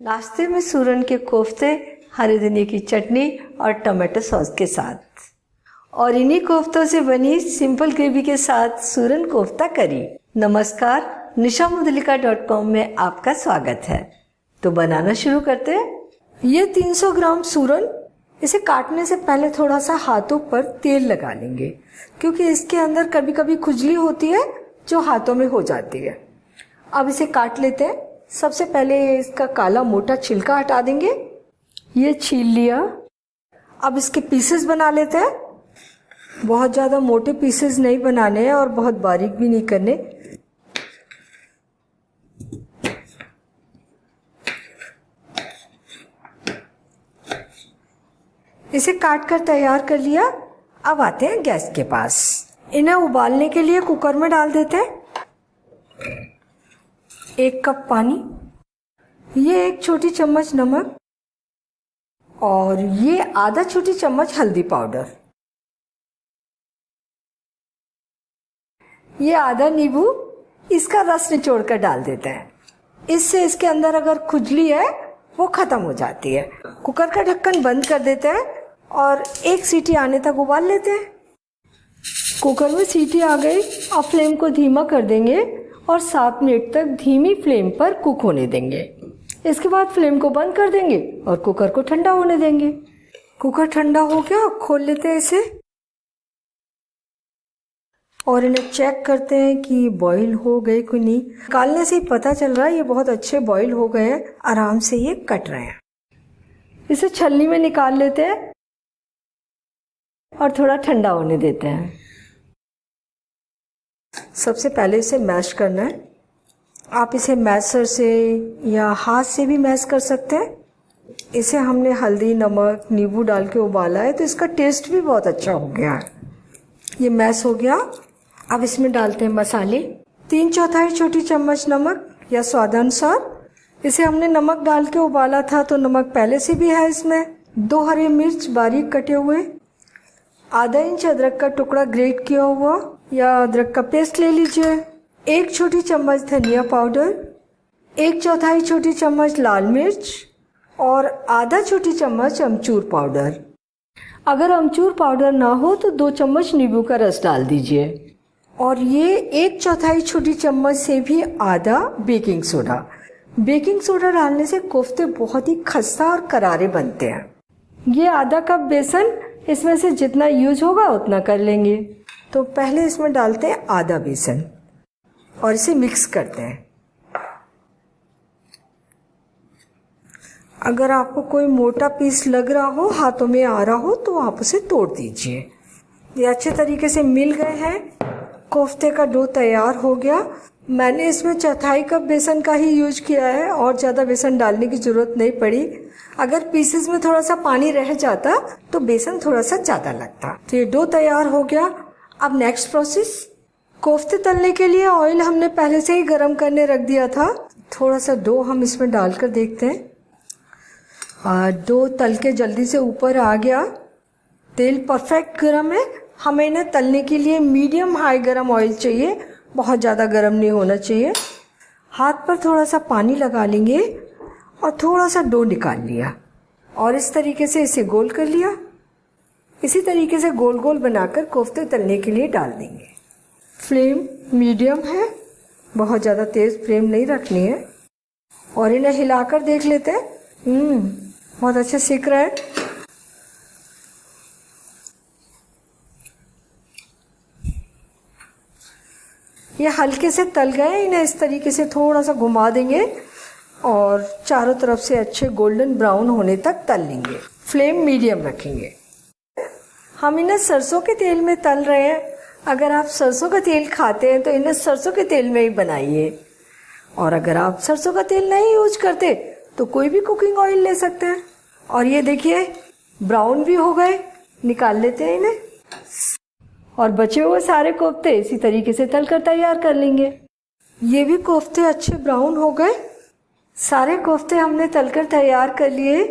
नाश्ते में सूरन के कोफ्ते, हरे धनिया की चटनी और टमाटो सॉस के साथ, और इन्हीं कोफ्तों से बनी सिंपल ग्रेवी के साथ सूरन कोफ्ता करी। नमस्कार, nishamadulika.com में आपका स्वागत है। तो बनाना शुरू करते हैं। ये 300 ग्राम सूरन, इसे काटने से पहले थोड़ा सा हाथों पर तेल लगा लेंगे, क्योंकि इसके अंदर कभी कभी खुजली होती है जो हाथों में हो जाती है। अब इसे काट लेते हैं। सबसे पहले इसका काला मोटा छिलका हटा देंगे। ये छील लिया। अब इसके पीसेस बना लेते हैं। बहुत ज़्यादा मोटे पीसेस नहीं बनाने हैं और बहुत बारीक भी नहीं करने। इसे काट कर तैयार कर लिया। अब आते हैं गैस के पास। इन्हें उबालने के लिए कुकर में डाल देते हैं। 1 कप पानी, ये 1 छोटी चम्मच नमक और ये आधा छोटी चम्मच हल्दी पाउडर, ये आधा नींबू, इसका रस निचोड़ कर डाल देते हैं। इससे इसके अंदर अगर खुजली है वो खत्म हो जाती है। कुकर का ढक्कन बंद कर देते हैं और 1 सीटी आने तक उबाल लेते हैं। कुकर में सीटी आ गई। अब फ्लेम को धीमा कर देंगे और 7 मिनट तक धीमी फ्लेम पर कुक होने देंगे। इसके बाद फ्लेम को बंद कर देंगे और कुकर को ठंडा होने देंगे। कुकर ठंडा हो गया, खोल लेते हैं इसे और इन्हें चेक करते हैं कि बॉईल हो गए कि नहीं। निकालने से ही पता चल रहा है ये बहुत अच्छे बॉईल हो गए हैं, आराम से ये कट रहे हैं। इसे छलनी में निकाल लेते हैं और थोड़ा ठंडा होने देते हैं। सबसे पहले इसे मैश करना है। आप इसे मैशर से या हाथ से भी मैश कर सकते हैं। इसे हमने हल्दी, नमक, नींबू डाल के उबाला है तो इसका टेस्ट भी बहुत अच्छा हो गया है। ये मैश हो गया। अब इसमें डालते हैं मसाले। 3/4 छोटी चम्मच नमक या स्वादानुसार। इसे हमने नमक डाल के उबाला था तो नमक पहले से भी है इसमें। 2 हरी मिर्च बारीक कटे हुए, आधा इंच अदरक का टुकड़ा ग्रेट किया हुआ या अदरक का पेस्ट ले लीजिए, 1 छोटी चम्मच धनिया पाउडर, 1/4 छोटी चम्मच लाल मिर्च और आधा छोटी चम्मच अमचूर पाउडर। अगर अमचूर पाउडर ना हो तो 2 चम्मच नींबू का रस डाल दीजिए। और ये 1/4 छोटी चम्मच से भी आधा बेकिंग सोडा। बेकिंग सोडा डालने से कोफ्ते बहुत ही खस्ता और करारे बनते हैं। ये आधा कप बेसन, इसमें से जितना यूज होगा उतना कर लेंगे। तो पहले इसमें डालते हैं आधा बेसन और इसे मिक्स करते हैं। अगर आपको कोई मोटा पीस लग रहा हो, हाथों में आ रहा हो, तो आप उसे तोड़ दीजिए। ये अच्छे तरीके से मिल गए हैं। कोफ्ते का डो तैयार हो गया। मैंने इसमें 1/4 कप बेसन का ही यूज किया है और ज़्यादा बेसन डालने की ज़रूरत नहीं पड़ी। अगर पीसेस में थोड़ा सा पानी रह जाता तो बेसन थोड़ा सा ज़्यादा लगता। तो ये डो तैयार हो गया। अब नेक्स्ट प्रोसेस, कोफ्ते तलने के लिए ऑयल हमने पहले से ही गर्म करने रख दिया था। थोड़ा सा डो हम इसमें डालकर देखते हैं। डो तल के जल्दी से ऊपर आ गया। तेल परफेक्ट गर्म है। हमें इन्हें तलने के लिए मीडियम हाई गर्म ऑयल चाहिए, बहुत ज़्यादा गर्म नहीं होना चाहिए। हाथ पर थोड़ा सा पानी लगा लेंगे और थोड़ा सा डो निकाल लिया और इस तरीके से इसे गोल कर लिया। इसी तरीके से गोल गोल बनाकर कोफ्ते तलने के लिए डाल देंगे। फ्लेम मीडियम है, बहुत ज़्यादा तेज़ फ्लेम नहीं रखनी है। और इन्हें हिलाकर देख लेते हैं। बहुत अच्छे सिक रहे हैं। ये हल्के से तल गए। इन्हें इस तरीके से थोड़ा सा घुमा देंगे और चारों तरफ से अच्छे गोल्डन ब्राउन होने तक तल लेंगे। फ्लेम मीडियम रखेंगे। हम इन्हें सरसों के तेल में तल रहे हैं। अगर आप सरसों का तेल खाते हैं तो इन्हें सरसों के तेल में ही बनाइए, और अगर आप सरसों का तेल नहीं यूज करते तो कोई भी कुकिंग ऑयल ले सकते हैं। और ये देखिए ब्राउन भी हो गए। निकाल लेते हैं इन्हें और बचे हुए सारे कोफ्ते इसी तरीके से तलकर तैयार कर लेंगे। ये भी कोफ्ते अच्छे ब्राउन हो गए। सारे कोफ्ते हमने तलकर तैयार कर लिए।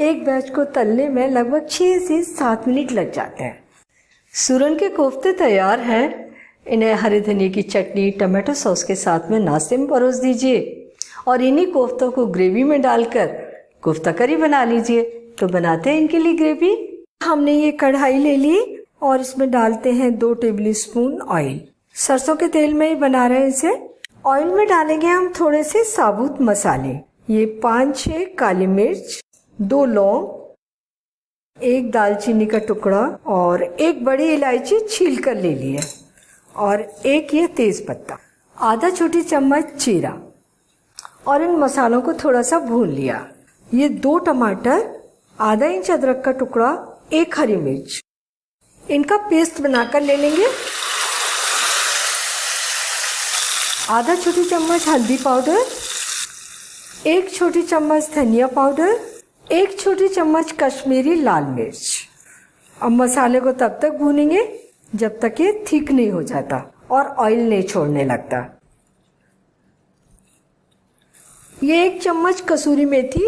एक बैच को तलने में लगभग 6 से 7 मिनट लग जाते हैं। सूरन के कोफ्ते तैयार हैं। इन्हें हरे धनिया की चटनी, टमाटो सॉस के साथ में नाश्ते में परोस दीजिए और इन्हीं कोफ्तों को ग्रेवी में डालकर कोफ्ता करी बना लीजिए। तो बनाते हैं इनके लिए ग्रेवी। हमने ये कढ़ाई ले ली और इसमें डालते हैं 2 टेबल स्पून ऑयल। सरसों के तेल में ही बना रहे हैं इसे। ऑयल में डालेंगे हम थोड़े से साबुत मसाले, ये 5-6 काली मिर्च, 2 लौंग, 1 दालचीनी का टुकड़ा और 1 बड़ी इलायची छील कर ले ली है और 1 ये तेज पत्ता, आधा छोटी चम्मच जीरा। और इन मसालों को थोड़ा सा भून लिया। ये 2 टमाटर, आधा इंच अदरक का टुकड़ा, 1 हरी मिर्च, इनका पेस्ट बनाकर ले लेंगे। आधा छोटी चम्मच हल्दी पाउडर, 1 छोटी चम्मच धनिया पाउडर, 1 छोटी चम्मच कश्मीरी लाल मिर्च। अब मसाले को तब तक भूनेंगे जब तक ये थिक नहीं हो जाता और ऑयल नहीं छोड़ने लगता। ये 1 चम्मच कसूरी मेथी,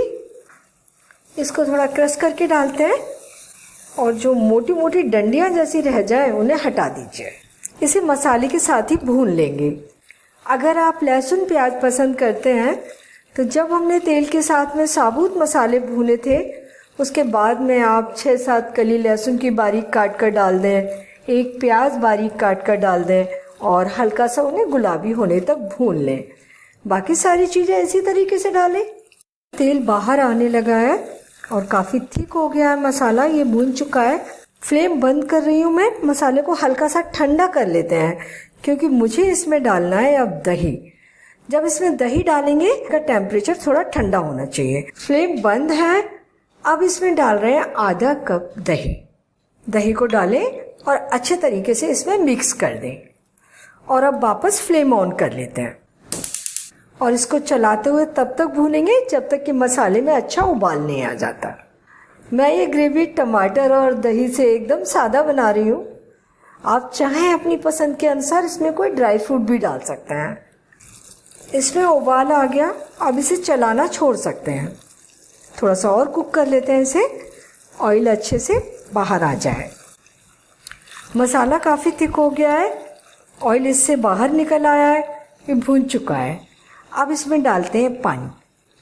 इसको थोड़ा क्रश करके डालते हैं और जो मोटी मोटी डंडियां जैसी रह जाए उन्हें हटा दीजिए। इसे मसाले के साथ ही भून लेंगे। अगर आप लहसुन प्याज पसंद करते हैं तो जब हमने तेल के साथ में साबुत मसाले भूने थे उसके बाद में आप 6-7 कली लहसुन की बारीक काट कर डाल दें, 1 प्याज बारीक काट कर डाल दें और हल्का सा उन्हें गुलाबी होने तक भून लें। बाकी सारी चीज़ें इसी तरीके से डालें। तेल बाहर आने लगा है और काफ़ी थिक हो गया है मसाला, ये भून चुका है। फ्लेम बंद कर रही हूँ मैं। मसाले को हल्का सा ठंडा कर लेते हैं क्योंकि मुझे इसमें डालना है अब दही। जब इसमें दही डालेंगे इसका टेम्परेचर थोड़ा ठंडा होना चाहिए। फ्लेम बंद है। अब इसमें डाल रहे हैं आधा कप दही। दही को डालें और अच्छे तरीके से इसमें मिक्स कर दें और अब वापस फ्लेम ऑन कर लेते हैं और इसको चलाते हुए तब तक भूनेंगे जब तक कि मसाले में अच्छा उबाल नहीं आ जाता। मैं ये ग्रेवी टमाटर और दही से एकदम सादा बना रही हूँ। आप चाहें अपनी पसंद के अनुसार इसमें कोई ड्राई फ्रूट भी डाल सकते हैं। इसमें उबाल आ गया, अब इसे चलाना छोड़ सकते हैं। थोड़ा सा और कुक कर लेते हैं इसे, ऑयल अच्छे से बाहर आ जाए। मसाला काफ़ी थिक हो गया है, ऑयल इससे बाहर निकल आया है, ये भून चुका है। अब इसमें डालते हैं पानी।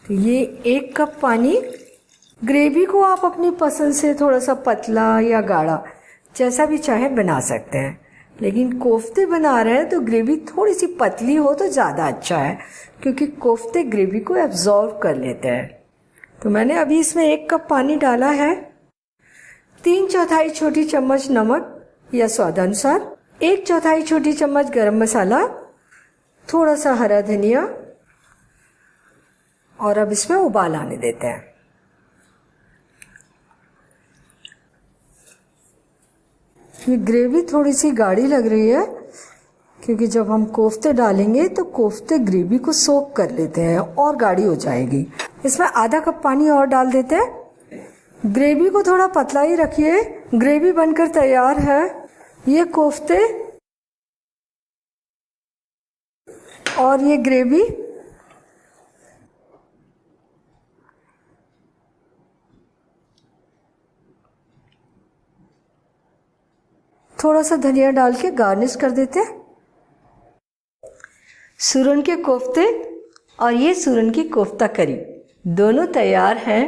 तो ये 1 कप पानी। ग्रेवी को आप अपनी पसंद से थोड़ा सा पतला या गाढ़ा जैसा भी चाहे बना सकते हैं, लेकिन कोफ्ते बना रहे हैं तो ग्रेवी थोड़ी सी पतली हो तो ज़्यादा अच्छा है क्योंकि कोफ्ते ग्रेवी को एब्जॉर्व कर लेते हैं। तो मैंने अभी इसमें 1 कप पानी डाला है। 3/4 छोटी चम्मच नमक या स्वादानुसार, 1/4 छोटी चम्मच गरम मसाला, थोड़ा सा हरा धनिया और अब इसमें उबाल आने देते हैं। ये ग्रेवी थोड़ी सी गाढ़ी लग रही है क्योंकि जब हम कोफ्ते डालेंगे तो कोफ्ते ग्रेवी को सोक कर लेते हैं और गाढ़ी हो जाएगी। इसमें आधा कप पानी और डाल देते हैं। ग्रेवी को थोड़ा पतला ही रखिए। ग्रेवी बनकर तैयार है। ये कोफ्ते और ये ग्रेवी थोड़ा सा धनिया डाल के गार्निश कर देते हैं। सूरन के कोफ्ते और ये सूरन की कोफ्ता करी दोनों तैयार हैं।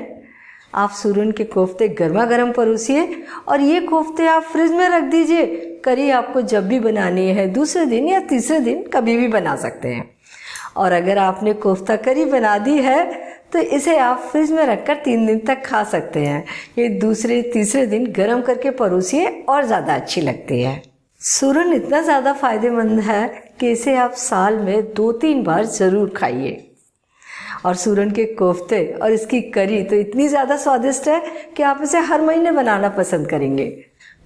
आप सूरन के कोफ्ते गर्मा गर्म परोसिए और ये कोफ्ते आप फ्रिज में रख दीजिए। करी आपको जब भी बनानी है, दूसरे दिन या तीसरे दिन कभी भी बना सकते हैं। और अगर आपने कोफ्ता करी बना दी है तो इसे आप फ्रिज में रखकर 3 दिन तक खा सकते हैं। ये दूसरे तीसरे दिन गर्म करके परोसिए और ज़्यादा अच्छी लगती है। सूरन इतना ज़्यादा फायदेमंद है कि इसे आप साल में 2-3 बार ज़रूर खाइए। और सूरन के कोफ्ते और इसकी करी तो इतनी ज़्यादा स्वादिष्ट है कि आप इसे हर महीने बनाना पसंद करेंगे।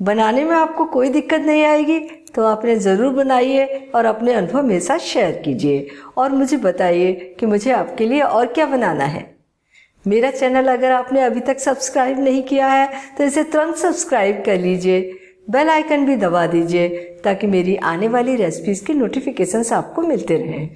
बनाने में आपको कोई दिक्कत नहीं आएगी तो आपने ज़रूर बनाइए और अपने अनुभव मेरे साथ शेयर कीजिए और मुझे बताइए कि मुझे आपके लिए और क्या बनाना है। मेरा चैनल अगर आपने अभी तक सब्सक्राइब नहीं किया है तो इसे तुरंत सब्सक्राइब कर लीजिए। बेल आइकन भी दबा दीजिए ताकि मेरी आने वाली रेसिपीज़ की नोटिफिकेशंस आपको मिलते रहें।